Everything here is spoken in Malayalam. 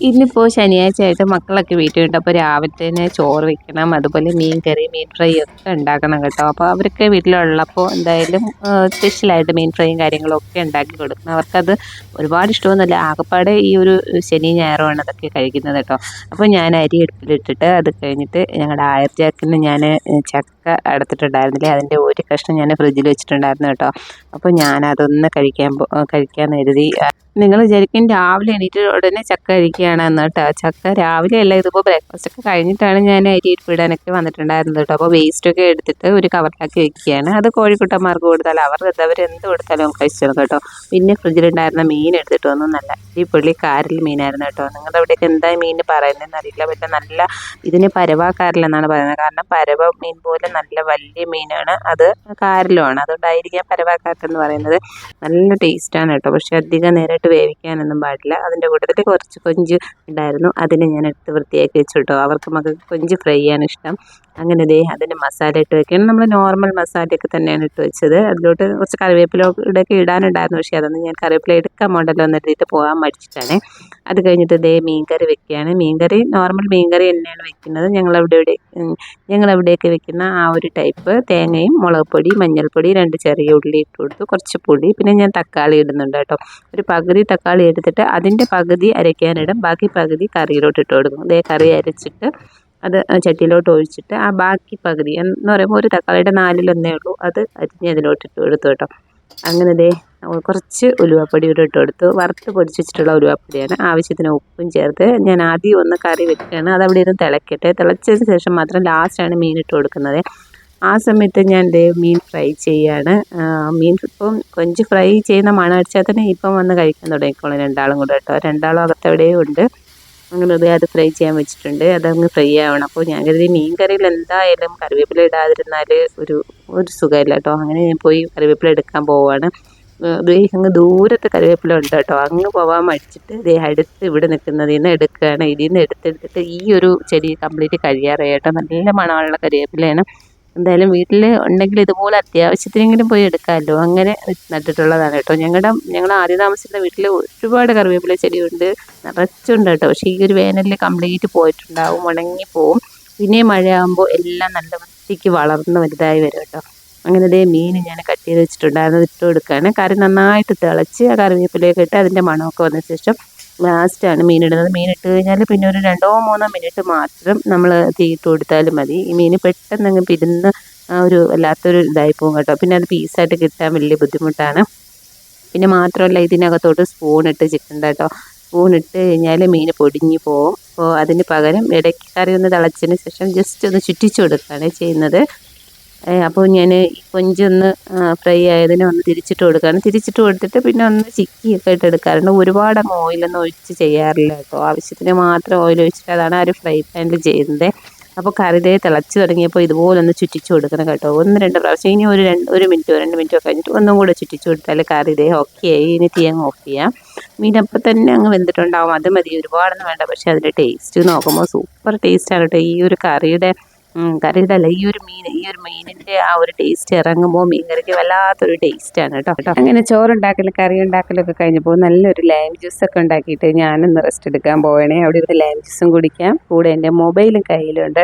ഇന്നിപ്പോൾ ശനിയാഴ്ചയായിട്ട് മക്കളൊക്കെ വീട്ടിലുണ്ട്. അപ്പോൾ രാവിലത്തേന് ചോറ് വെക്കണം, അതുപോലെ മീൻ കറി, മീൻ ഫ്രൈ ഒക്കെ ഉണ്ടാക്കണം കേട്ടോ. അപ്പോൾ അവരൊക്കെ വീട്ടിലുള്ളപ്പോൾ എന്തായാലും സ്പെഷ്യലായിട്ട് മീൻ ഫ്രൈയും കാര്യങ്ങളും ഒക്കെ ഉണ്ടാക്കി കൊടുക്കണം. അവർക്കത് ഒരുപാട് ഇഷ്ടമൊന്നുമില്ല, ആകപ്പാടെ ഈ ഒരു ശനി ഞായറുമാണ് അതൊക്കെ കഴിക്കുന്നത് കേട്ടോ. അപ്പോൾ ഞാൻ അരി അടുപ്പിലിട്ടിട്ട് അത് കഴിഞ്ഞിട്ട് ഞങ്ങളുടെ ആയർ ജാക്കിന് ഞാൻ ചക്ക അടത്തിട്ടുണ്ടായിരുന്നില്ലേ, അതിൻ്റെ ഒരു കഷ്ണം ഞാൻ ഫ്രിഡ്ജിൽ വെച്ചിട്ടുണ്ടായിരുന്നു കേട്ടോ. അപ്പോൾ ഞാനതൊന്ന് കഴിക്കാൻ കരുതി. നിങ്ങൾ വിചാരിക്കും രാവിലെ എണീറ്റ് ഉടനെ ചക്ക കഴിക്കുകയാണെന്ന് കേട്ടോ. ചക്ക രാവിലെ അല്ല, ഇതിപ്പോൾ ബ്രേക്ക്ഫാസ്റ്റ് ഒക്കെ കഴിഞ്ഞിട്ടാണ് ഞാൻ അരി ഇടാനൊക്കെ വന്നിട്ടുണ്ടായിരുന്നത് കേട്ടോ. അപ്പോൾ വേസ്റ്റൊക്കെ എടുത്തിട്ട് ഒരു കവറിലാക്കി വെക്കുകയാണ്. അത് കോഴിക്കുട്ടന്മാർക്ക് കൊടുത്താൽ അവരെന്ത് കൊടുത്താലും കഴിച്ചോളും കേട്ടോ. പിന്നെ ഫ്രിഡ്ജിലുണ്ടായിരുന്ന മീൻ എടുത്തിട്ട് വന്നു, നല്ല അടിപൊളി കാരൽ മീനായിരുന്നു കേട്ടോ. നിങ്ങളുടെ അവിടെയൊക്കെ എന്താ മീൻ പറയുന്നതെന്ന് അറിയില്ല, പക്ഷേ നല്ല ഇതിന് പരവ കാരലെന്നാണ് പറയുന്നത്. കാരണം പരവ മീൻ പോലെ നല്ല വലിയ മീനാണ്, അത് കാരലുമാണ്, അതുകൊണ്ടായിരിക്കാം പരവ കാരലെന്ന് പറയുന്നത്. നല്ല ടേസ്റ്റാണ് കേട്ടോ. പക്ഷേ അധികം നേരിട്ട് വേവിക്കാനൊന്നും പാടില്ല. അതിൻ്റെ കൂട്ടത്തിൽ കുറച്ച് കൊഞ്ച് ഉണ്ടായിരുന്നു, അതിനെ ഞാൻ എടുത്ത് വൃത്തിയാക്കി വെച്ചു കേട്ടോ. മക്കൾക്ക് കൊഞ്ച് ഫ്രൈ ആണ് ഇഷ്ടം. അങ്ങനെ അതിന് മസാല ഇട്ട് വെക്കണം. നമ്മൾ നോർമൽ മസാലയൊക്കെ തന്നെയാണ് ഇട്ട് വെച്ചത്. അതിലോട്ട് കുറച്ച് കറിവേപ്പിലൊക്കെ ഇടാനുണ്ടായിരുന്നു, പക്ഷേ അതൊന്നും ഞാൻ കറിവേപ്പില എടുക്കാൻ പോകണ്ടല്ലോ എന്ന് എഴുതിയിട്ട് പോകാൻ മടിച്ചിട്ടാണ്. അത് കഴിഞ്ഞിട്ട് മീൻകറി വെക്കുകയാണ്. മീൻകറി നോർമൽ മീൻകറി തന്നെയാണ് വെക്കുന്നത്. ഞങ്ങളവിടെയൊക്കെ വെക്കുന്ന ആ ഒരു ടൈപ്പ്. തേങ്ങയും മുളക് പൊടി, മഞ്ഞൾപ്പൊടി, 2 ചെറിയ ഉള്ളി ഇട്ട് കൊടുത്തു, കുറച്ച് പുളി, പിന്നെ ഞാൻ തക്കാളി ഇടുന്നുണ്ട് കേട്ടോ. ഒരു പകുതി തക്കാളി എടുത്തിട്ട് അതിൻ്റെ പകുതി അരയ്ക്കാനിടും, ബാക്കി പകുതി കറിയിലോട്ട് ഇട്ട് കൊടുക്കും. കറി അരച്ചിട്ട് അത് ചട്ടിയിലോട്ട് ഒഴിച്ചിട്ട് ആ ബാക്കി പകുതി എന്ന് പറയുമ്പോൾ ഒരു തക്കാളിയുടെ 4/1 ഉള്ളൂ, അത് അരിഞ്ഞ് അതിലോട്ട് ഇട്ട് കൊടുത്തു കേട്ടോ. അങ്ങനെ കുറച്ച് ഉലുവാപ്പൊടി ഇട്ട് കൊടുത്തു. വറുത്ത് പൊടിച്ച് വെച്ചിട്ടുള്ള ഉലുവാപ്പൊടിയാണ്. ആവശ്യത്തിന് ഉപ്പും ചേർത്ത് ഞാൻ ആദ്യം ഒന്ന് കറി വെക്കുകയാണ്. അതവിടെ ഇരുന്ന് തിളക്കട്ടെ. തിളച്ചതിന് ശേഷം മാത്രം ലാസ്റ്റാണ് മീൻ ഇട്ട് കൊടുക്കുന്നത്. ആ സമയത്ത് ഞാൻ മീൻ ഫ്രൈ ചെയ്യാണ്. മീൻ ഇപ്പം കൊഞ്ച് ഫ്രൈ ചെയ്യുന്ന മണം അടിച്ചാൽ തന്നെ ഇപ്പം വന്ന് കഴിക്കാൻ തുടങ്ങിക്കോളും രണ്ടാളും കൂടെ കേട്ടോ. രണ്ടാളും അകത്തെവിടെയും ഉണ്ട്. അങ്ങനെ അത് ഫ്രൈ ചെയ്യാൻ വെച്ചിട്ടുണ്ട്, അതങ്ങ് ഫ്രൈ ആവണം. അപ്പോൾ ഞാൻ കരുതി മീൻ കറിയിൽ എന്തായാലും കറിവേപ്പില ഇടാതിരുന്നാൽ ഒരു സുഖമില്ല കേട്ടോ. അങ്ങനെ ഞാൻ പോയി കറിവേപ്പില എടുക്കാൻ പോവുകയാണ്. അങ്ങ് ദൂരത്ത് കറിവേപ്പില ഉണ്ട് കേട്ടോ. അങ്ങ് പോകാൻ മടിച്ചിട്ട് അടുത്ത് ഇവിടെ നിൽക്കുന്നതിൽ നിന്ന് എടുക്കുകയാണ്. ഇതിൽ നിന്ന് എടുത്തിട്ട് ഈ ഒരു ചെടി കംപ്ലീറ്റ് കഴിയാറായി കേട്ടോ. നല്ല മണമുള്ള കറിവേപ്പിലയാണ്. എന്തായാലും വീട്ടിൽ ഉണ്ടെങ്കിൽ ഇതുപോലെ അത്യാവശ്യത്തിനെങ്കിലും പോയി എടുക്കാമല്ലോ, അങ്ങനെ നട്ടിട്ടുള്ളതാണ് കേട്ടോ. ഞങ്ങൾ ആദ്യം താമസിക്കുന്ന വീട്ടിൽ ഒരുപാട് കറിവേപ്പില ചെടിയുണ്ട്, നിറച്ചുണ്ട് കേട്ടോ. പക്ഷേ ഈ ഒരു വേനലിൽ കംപ്ലീറ്റ് പോയിട്ടുണ്ടാവും, ഉണങ്ങിപ്പോവും. പിന്നെ മഴയാകുമ്പോൾ എല്ലാം നല്ല വൃത്തിക്ക് വളർന്ന് വലുതായി വരും കേട്ടോ. അങ്ങനെ മീൻ ഞാൻ കട്ട് ചെയ്ത് വെച്ചിട്ടുണ്ടായിരുന്നു, ഇട്ട് കൊടുക്കുകയാണ്. കറി നന്നായിട്ട് തിളച്ച് ആ കറിവേപ്പിലയൊക്കെ ഇട്ട് അതിൻ്റെ മണമൊക്കെ വന്ന ശേഷം ലാസ്റ്റാണ് മീൻ ഇടുന്നത്. മീൻ ഇട്ട് കഴിഞ്ഞാൽ പിന്നെ ഒരു 2-3 മിനിറ്റ് മാത്രം നമ്മൾ തീയിട്ട് കൊടുത്താലും മതി. ഈ മീൻ പെട്ടെന്ന് അങ്ങ് പിരുന്ന് ഒരു വല്ലാത്തൊരു ഇതായി പോകും കേട്ടോ. പിന്നെ അത് പീസായിട്ട് കിട്ടാൻ വലിയ ബുദ്ധിമുട്ടാണ്. പിന്നെ മാത്രമല്ല ഇതിനകത്തോട്ട് സ്പൂണിട്ട് ചിക്കണ്ട കേട്ടോ. സ്പൂണിട്ട് കഴിഞ്ഞാൽ മീൻ പൊടിഞ്ഞു പോകും. അപ്പോൾ അതിന് പകരം ഇടയ്ക്ക് കറി ഒന്ന് തിളച്ചതിന് ശേഷം ജസ്റ്റ് ഒന്ന് ചുറ്റിച്ചു കൊടുക്കുകയാണ് ചെയ്യുന്നത്. അപ്പോൾ ഞാൻ ഈ കൊഞ്ചൊന്ന് ഫ്രൈ ആയതിനെ ഒന്ന് തിരിച്ചിട്ട് കൊടുക്കുകയാണ്. തിരിച്ചിട്ട് കൊടുത്തിട്ട് പിന്നെ ഒന്ന് ചിക്കിയൊക്കെ ഇട്ട് എടുക്കാറുണ്ട്. ഒരുപാട് അങ്ങ് ഓയിലൊന്നും ഒഴിച്ച് ചെയ്യാറില്ല കേട്ടോ. ആവശ്യത്തിന് മാത്രം ഓയിൽ ഒഴിച്ചിട്ട് അതാണ് ആ ഒരു ഫ്രൈ പാനിൽ ചെയ്യുന്നത്. അപ്പോൾ കറി തിളച്ച് തുടങ്ങിയപ്പോൾ ഇതുപോലെ ഒന്ന് ചുറ്റിച്ച് കൊടുക്കണം കേട്ടോ. 1-2 പ്രാവശ്യം. ഇനി ഒരു മിനിറ്റോ 2 മിനിറ്റോ കഴിഞ്ഞിട്ട് ഒന്നും കൂടെ ചുറ്റിച്ച് കൊടുത്താൽ കറി ഓക്കെ ആയി. ഇനി തീ അങ്ങ് ഓഫ് ചെയ്യാം. മീനപ്പം തന്നെ അങ്ങ് വെന്തിട്ടുണ്ടാവും, അത് മതി, ഒരുപാടൊന്നും വേണ്ട. പക്ഷേ അതിൻ്റെ ടേസ്റ്റ് നോക്കുമ്പോൾ സൂപ്പർ ടേസ്റ്റാണ് കേട്ടോ. ഈ ഒരു കറിയുടെ അല്ല, ഈ ഒരു മീനിൻ്റെ ആ ഒരു ടേസ്റ്റ് ഇറങ്ങുമ്പോൾ മീൻ കറിക്ക് വല്ലാത്തൊരു ടേസ്റ്റാണ് കേട്ടോ. അങ്ങനെ ചോറുണ്ടാക്കലും കറി ഉണ്ടാക്കലും ഒക്കെ കഴിഞ്ഞപ്പോൾ നല്ലൊരു ലൈം ജ്യൂസൊക്കെ ഉണ്ടാക്കിയിട്ട് ഞാനൊന്ന് റെസ്റ്റ് എടുക്കാൻ പോവുകയാണെ. അവിടെ ഒരു ലൈം ജ്യൂസും കുടിക്കാം, കൂടെ എൻ്റെ മൊബൈലും കയ്യിലുണ്ട്.